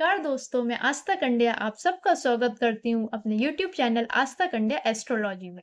नमस्कार दोस्तों, मैं आस्था कंडिया आप सबका स्वागत करती हूँ अपने YouTube चैनल आस्था कंडिया एस्ट्रोलॉजी में।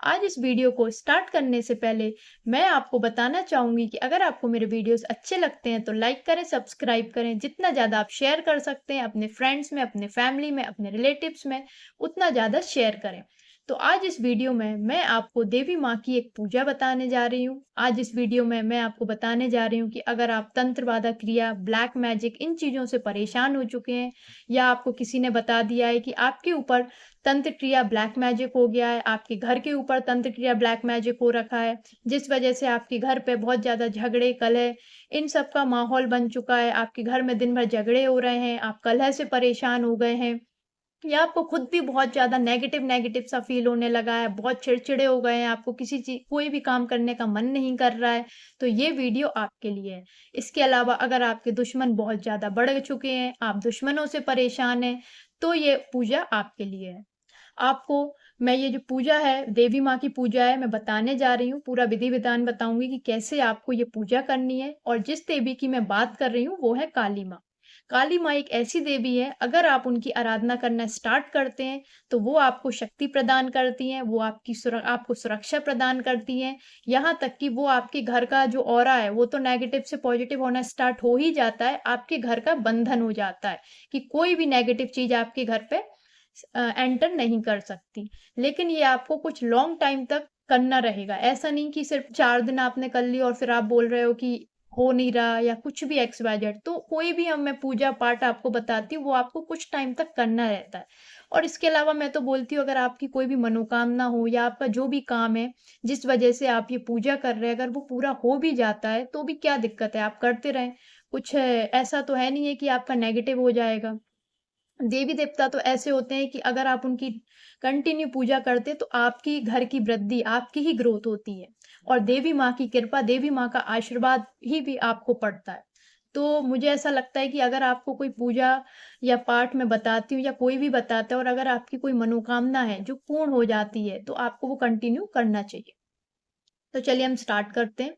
आज इस वीडियो को स्टार्ट करने से पहले मैं आपको बताना चाहूंगी कि अगर आपको मेरे वीडियोस अच्छे लगते हैं तो लाइक करें, सब्सक्राइब करें। जितना ज़्यादा आप शेयर कर सकते हैं अपने फ्रेंड्स में, अपने फैमिली में, अपने रिलेटिव्स में, उतना ज़्यादा शेयर करें। तो आज इस वीडियो में मैं आपको देवी माँ की एक पूजा बताने जा रही हूँ। आज इस वीडियो में मैं आपको बताने जा रही हूँ कि अगर आप तंत्र बाधा क्रिया, ब्लैक मैजिक इन चीज़ों से परेशान हो चुके हैं या आपको किसी ने बता दिया है कि आपके ऊपर तंत्र क्रिया ब्लैक मैजिक हो गया है, आपके घर के ऊपर तंत्र क्रिया ब्लैक मैजिक हो रखा है, जिस वजह से आपके घर पे बहुत ज़्यादा झगड़े, कलह इन सब का माहौल बन चुका है, आपके घर में दिन भर झगड़े हो रहे हैं, आप कलह से परेशान हो गए हैं या आपको खुद भी बहुत ज़्यादा नेगेटिव नेगेटिव सा फ़ील होने लगा है, बहुत चिड़चिड़े हो गए हैं, आपको किसी चीज़ कोई भी काम करने का मन नहीं कर रहा है, तो ये वीडियो आपके लिए है। इसके अलावा अगर आपके दुश्मन बहुत ज़्यादा बढ़ चुके हैं, आप दुश्मनों से परेशान हैं, तो ये पूजा आपके लिए है। आपको मैं ये जो पूजा है, देवी माँ की पूजा है, मैं बताने जा रही हूँ, पूरा विधि-विधान बताऊँगी कि कैसे आपको ये पूजा करनी है और जिस देवी की मैं बात कर रही हूँ, वो है काली माँ। काली माँ एक ऐसी देवी है, अगर आप उनकी आराधना करना स्टार्ट करते हैं, तो वो आपको शक्ति प्रदान करती हैं, वो आपको सुरक्षा प्रदान करती हैं, यहाँ तक कि वो आपके घर का जो ऑरा है, वो तो नेगेटिव से पॉजिटिव होना स्टार्ट हो ही जाता है, आपके घर का बंधन हो जाता है कि कोई भी नेगेटिव चीज़ आपके घर पे एंटर नहीं कर सकती। लेकिन ये आपको कुछ लॉन्ग टाइम तक करना रहेगा। ऐसा नहीं कि सिर्फ़ 4 दिन आपने कर ली और फिर आप बोल रहे हो कि हो नहीं रहा या कुछ भी एक्स, वाई, ज़ेड। तो कोई भी मैं पूजा पाठ आपको बताती हूँ, वो आपको कुछ टाइम तक करना रहता है। और इसके अलावा मैं तो बोलती हूँ अगर आपकी कोई भी मनोकामना हो या आपका जो भी काम है, जिस वजह से आप ये पूजा कर रहे हैं, अगर वो पूरा हो भी जाता है, तो भी क्या दिक्कत है, आप करते रहें। कुछ ऐसा तो है नहीं है कि आपका नेगेटिव हो जाएगा। देवी-देवता तो ऐसे होते हैं कि अगर आप उनकी कंटिन्यू पूजा करते हैं तो आपकी घर की वृद्धि, आपकी ही ग्रोथ होती है और देवी माँ की कृपा, देवी माँ का आशीर्वाद ही भी आपको पड़ता है। तो मुझे ऐसा लगता है कि अगर आपको कोई पूजा या पाठ मैं बताती हूँ या कोई भी बताता है और अगर आपकी कोई मनोकामना है जो पूर्ण हो जाती है, तो आपको वो कंटिन्यू करना चाहिए। तो चलिए हम स्टार्ट करते हैं।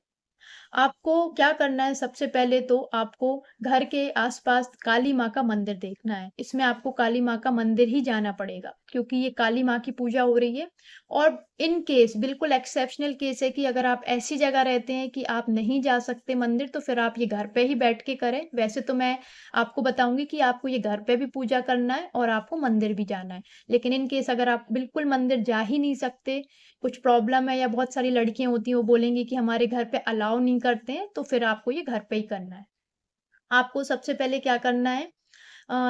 आपको क्या करना है सबसे पहले तो आपको घर के आसपास काली माँ का मंदिर देखना है। इसमें आपको काली माँ का मंदिर ही जाना पड़ेगा क्योंकि ये काली माँ की पूजा हो रही है और इन केस बिल्कुल एक्सेप्शनल केस है कि अगर आप ऐसी जगह रहते हैं कि आप नहीं जा सकते मंदिर तो फिर आप ये घर पे ही बैठ के करें। वैसे तो मैं आपको बताऊंगी कि आपको ये घर पे भी पूजा करना है और आपको मंदिर भी जाना है। लेकिन इन केस अगर आप बिल्कुल मंदिर जा ही नहीं सकते, कुछ प्रॉब्लम है या बहुत सारी लड़कियाँ होती हैं वो बोलेंगी कि हमारे घर पे अलाउ नहीं करते हैं, तो फिर आपको ये घर पे ही करना है। आपको सबसे पहले क्या करना है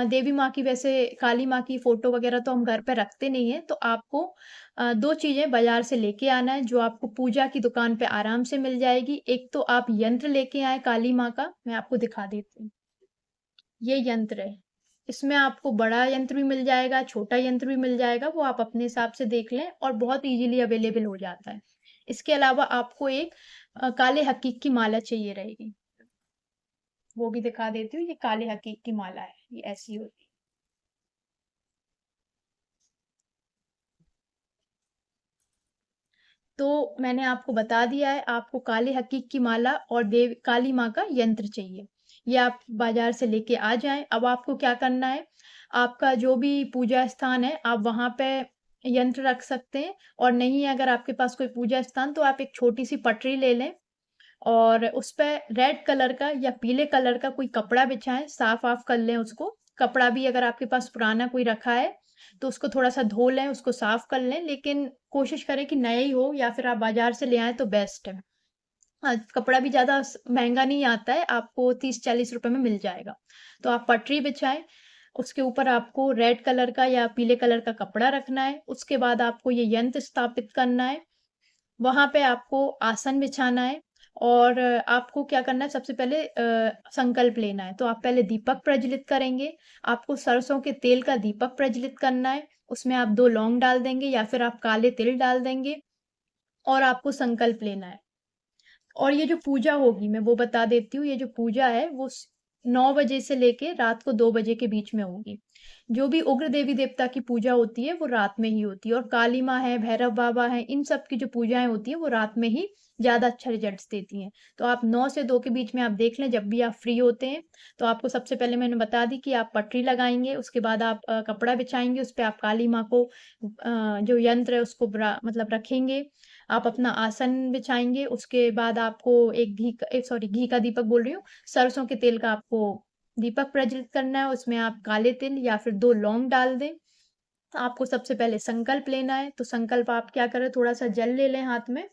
देवी माँ की वैसे काली माँ की फ़ोटो वग़ैरह तो हम घर पे रखते नहीं हैं, तो आपको 2 चीज़ें बाज़ार से लेके आना है जो आपको पूजा की दुकान पे आराम से मिल जाएगी। एक तो आप यंत्र लेके आएँ काली माँ का, मैं आपको दिखा देती हूँ। ये यंत्र है। इसमें आपको बड़ा यंत्र भी मिल जाएगा, छोटा यंत्र भी मिल जाएगा, वो आप अपने हिसाब से देख लें और बहुत ईज़िली अवेलेबल हो जाता है। इसके अलावा आपको एक काले हकीक की माला चाहिए रहेगी, वो भी दिखा देती हूँ, ये काले हकीक की माला है, ये ऐसी होती है। तो मैंने आपको बता दिया है, आपको काले हकीक की माला और देव काली माँ का यंत्र चाहिए। ये आप बाज़ार से लेके आ जाएँ। अब आपको क्या करना है, आपका जो भी पूजा स्थान है, आप वहाँ पे यंत्र रख सकते हैं और नहीं है अगर आपके पास कोई पूजा स्थान, तो आप एक छोटी-सी पटरी ले लें और उसपे रेड कलर का या पीले कलर का कोई कपड़ा बिछाएँ, साफ-वाफ कर लें उसको। कपड़ा भी अगर आपके पास पुराना कोई रखा है, तो उसको थोड़ा-सा धो लें, उसको साफ कर लें, लेकिन कोशिश करें कि नया ही हो या फिर आप बाज़ार से ले आएँ तो बेस्ट है। हाँ, कपड़ा भी ज़्यादा महँगा नहीं आता है, आपको 30-40 रुपए में मिल जाएगा। तो आप पटरी बिछाएँ, उसके ऊपर आपको रेड कलर का या पीले कलर का कपड़ा रखना है, उसके बाद आपको ये यंत्र स्थापित करना है। वहाँ पे आपको आसन बिछाना है और आपको क्या करना है सबसे पहले संकल्प लेना है। तो आप पहले दीपक प्रज्वलित करेंगे, आपको सरसों के तेल का दीपक प्रज्वलित करना है, उसमें आप 2 लौंग डाल देंगे या फिर आप काले तिल डाल देंगे और आपको संकल्प लेना है। और ये जो पूजा होगी मैं वो बता देती हूँ, ये जो पूजा है वो 9 बजे से लेके रात को 2 बजे के बीच में होगी। जो भी उग्र देवी देवता की पूजा होती है वो रात में ही होती है और काली माँ है, भैरव बाबा हैं, इन सब की जो पूजाएँ होती हैं वो रात में ही ज़्यादा अच्छा रिजल्ट्स देती हैं। तो आप 9 से 2 के बीच में आप देख लें जब भी आप फ्री होते हैं। तो आपको सबसे पहले मैंने बता दी कि आप पटरी लगाएँगे, उसके बाद आप कपड़ा बिछाएँगे, उस पे आप काली माँ को जो यंत्र है उसको मतलब रखेंगे। आप अपना आसन बिछाएँगे, उसके बाद आपको एक घी का दीपक बोल रही हूँ, सरसों के तेल का आपको दीपक प्रज्वलित करना है, उसमें आप काले तिल या फिर 2 लौंग डाल दें। आपको सबसे पहले संकल्प लेना है, तो संकल्प आप क्या करें, थोड़ा-सा जल ले लें हाथ में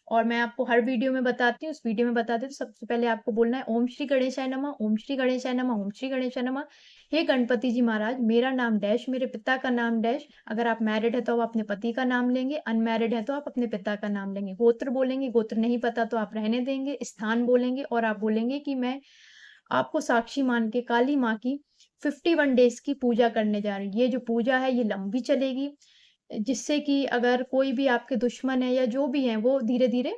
और मैं आपको हर वीडियो में बताती हूँ, उस वीडियो में बताती हूँ, तो सबसे पहले आपको बोलना है ओम श्री गणेशाय नमः, ओम श्री गणेशाय नमः, ओम श्री गणेशाय नमः। हे गणपति जी महाराज, मेरा नाम डैश, मेरे पिता का नाम डैश। अगर आप मैरिड हैं तो आप अपने पति का नाम लेंगे, अनमैरिड हैं तो आप अपने पिता का नाम लेंगे। गोत्र बोलेंगे, गोत्र नहीं पता तो आप रहने देंगे, स्थान बोलेंगे और आप बोलेंगे कि मैं आपको साक्षी मान के काली माँ की 51 डेज़ की पूजा करने जा रही हूँ। ये जो पूजा है ये लंबी चलेगी, जिससे कि अगर कोई भी आपके दुश्मन है या जो भी हैं वो धीरे-धीरे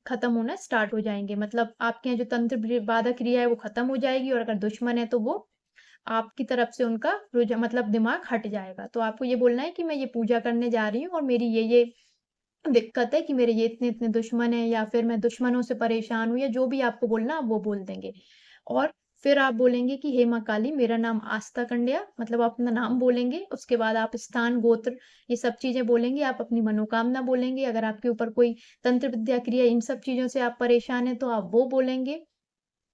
खत्म होना स्टार्ट हो जाएँगे। मतलब आपके यहाँ जो तंत्र बाधा क्रिया है वो खत्म हो जाएगी और अगर दुश्मन है तो वो आपकी तरफ से उनका मतलब दिमाग हट जाएगा। तो आपको ये बोलना है कि मैं ये पूजा करने जा रही हूँ और मेरी ये दिक्कत है कि मेरे ये इतने-इतने दुश्मन हैं या फिर मैं दुश्मनों से परेशान हूँ या जो भी आपको बोलना आप वो बोल देंगे। और फिर आप बोलेंगे कि हे माँ काली मेरा नाम आस्था कंडिया, मतलब आप अपना नाम बोलेंगे, उसके बाद आप स्थान, गोत्र ये सब चीज़ें बोलेंगे, आप अपनी मनोकामना बोलेंगे, अगर आपके ऊपर कोई तंत्र विद्या क्रिया इन सब चीज़ों से आप परेशान हैं तो आप वो बोलेंगे।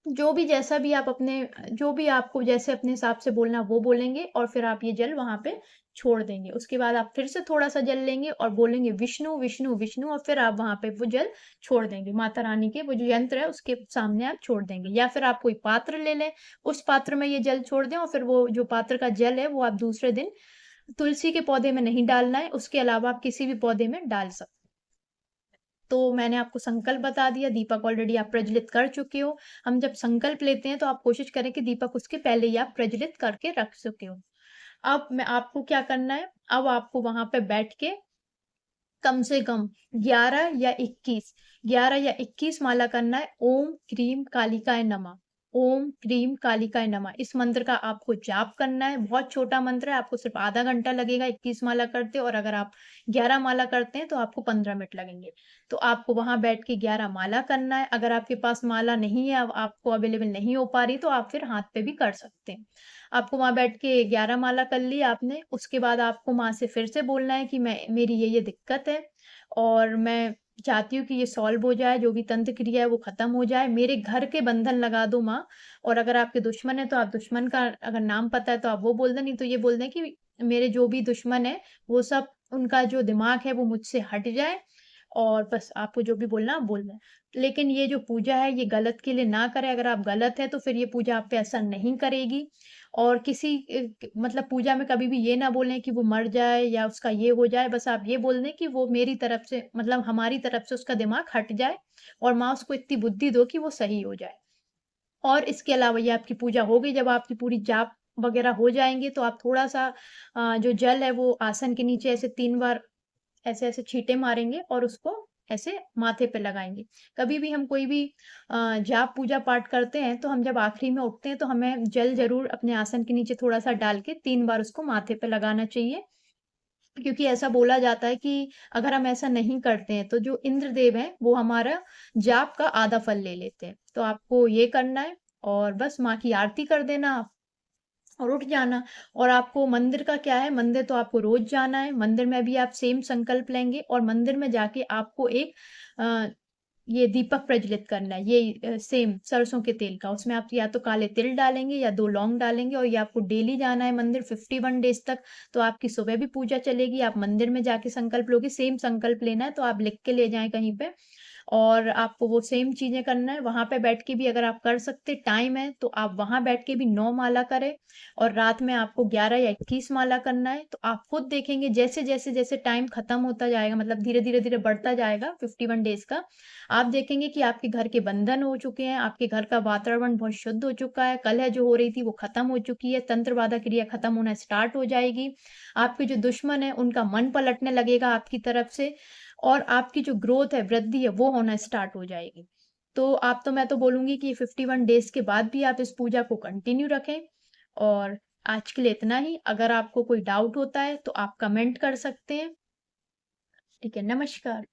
जो भी जैसा भी आप अपने जो भी आपको जैसे अपने हिसाब से बोलना वो बोलेंगे और फिर आप ये जल वहाँ पे छोड़ देंगे। उसके बाद आप फिर से थोड़ा-सा जल लेंगे और बोलेंगे विष्णु, विष्णु, विष्णु और फिर आप वहाँ पे वो जल छोड़ देंगे। माता रानी के वो जो यंत्र है उसके सामने आप छोड़ देंगे या फिर आप कोई पात्र ले लें, उस पात्र में ये जल छोड़ दें और फिर वो जो पात्र का जल है वो आप दूसरे दिन तुलसी के पौधे में नहीं डालना है, उसके अलावा आप किसी भी पौधे में डाल सकते हैं। तो मैंने आपको संकल्प बता दिया, दीपक ऑलरेडी आप प्रज्वलित कर चुके हो। हम जब संकल्प लेते हैं तो आप कोशिश करें कि दीपक उसके पहले ही आप प्रज्वलित करके रख चुके हो। अब मैं आपको क्या करना है, अब आपको वहाँ पे बैठ के कम से कम 11 या 21 11 या 21 माला करना है ओम क्रीम कालिकाय नमः। ओम क्रीम कालिकाय नमः इस मंत्र का आपको जाप करना है। बहुत छोटा मंत्र है, आपको सिर्फ आधा घंटा लगेगा 21 माला करते और अगर आप 11 माला करते हैं तो आपको 15 मिनट लगेंगे। तो आपको वहाँ बैठ के 11 माला करना है। अगर आपके पास माला नहीं है, अब आपको अवेलेबल नहीं हो पा रही तो आप फिर हाथ पे भी कर सकते हैं। आपको वहाँ बैठ के 11 माला कर ली आपने, उसके बाद आपको माँ से फिर से बोलना है कि मैं मेरी ये दिक्कत है और मैं चाहती हूँ कि ये सॉल्व हो जाए, जो भी तंत्र क्रिया है वो खत्म हो जाए। मेरे घर के बंधन लगा दो माँ और अगर आपके दुश्मन है तो आप दुश्मन का अगर नाम पता है तो आप वो बोल दें, नहीं तो ये बोल दें कि मेरे जो भी दुश्मन है, वो सब उनका जो दिमाग है वो मुझसे हट जाए और बस आपको जो भी बोलना आप बोल दें। लेकिन ये जो पूजा है ये गलत के लिए ना करें, अगर आप गलत हैं तो फिर ये पूजा आप पे असर नहीं करेगी और किसी मतलब पूजा में कभी भी ये ना बोलें कि वो मर जाए या उसका ये हो जाए, बस आप ये बोल दें कि वो मेरी तरफ से मतलब हमारी तरफ से उसका दिमाग हट जाए और माँ उसको इतनी बुद्धि दो कि वो सही हो जाए। और इसके अलावा ये आपकी पूजा हो गई, जब आपकी पूरी जाप वगैरह हो जाएँगे तो आप थोड़ा-सा जो जल है वो आसन के नीचे ऐसे 3 बार ऐसे-ऐसे छींटे मारेंगे और उसको ऐसे माथे पे लगाएँगे। कभी भी हम कोई भी जाप पूजा पाठ करते हैं, तो हम जब आखिरी में उठते हैं, तो हमें जल ज़रूर अपने आसन के नीचे थोड़ा-सा डाल के 3 बार उसको माथे पे लगाना चाहिए। क्योंकि ऐसा बोला जाता है कि अगर हम ऐसा नहीं करते हैं, तो जो इंद्रदेव हैं, वो हमारा जाप का आधा फल ले लेते हैं। तो आपको ये करना है और बस माँ की आरती कर देना आप और उठ जाना। और आपको मंदिर का क्या है, मंदिर तो आपको रोज़ जाना है, मंदिर में भी आप सेम संकल्प लेंगे और मंदिर में जाके आपको एक अ, ये दीपक प्रज्वलित करना है, ये सेम सरसों के तेल का। उसमें आप या तो काले तिल डालेंगे या 2 लौंग डालेंगे और ये आपको डेली जाना है मंदिर 51 डेज़ तक। तो आपकी सुबह भी पूजा चलेगी, आप मंदिर में जाके संकल्प लोगे, सेम संकल्प लेना है, तो आप लिख के ले जाएँ कहीं पे और आपको वो सेम चीज़ें करना है। वहाँ पे बैठ के भी अगर आप कर सकते टाइम है, तो आप वहाँ बैठ के भी 9 माला करें और रात में आपको 11 या 21 माला करना है। तो आप खुद देखेंगे जैसे टाइम खत्म होता जाएगा मतलब धीरे-धीरे बढ़ता जाएगा 51 डेज़ का, आप देखेंगे कि आपके घर के बंधन हो चुके हैं, आपके घर का वातावरण बहुत शुद्ध हो चुका है, कलह जो हो रही थी वो खत्म हो चुकी है, तंत्र बाधा क्रिया खत्म होना स्टार्ट हो जाएगी। आपके जो दुश्मन हैं, उनका मन पलटने लगेगा आपकी तरफ से और आपकी जो ग्रोथ है, वृद्धि है, वो होना स्टार्ट हो जाएगी। तो मैं तो बोलूँगी कि 51 डेज़ के बाद भी आप इस पूजा को कंटिन्यू रखें और आज के लिए इतना ही। अगर आपको कोई डाउट होता है, तो आप कमेंट कर सकते हैं। ठीक है, नमस्कार।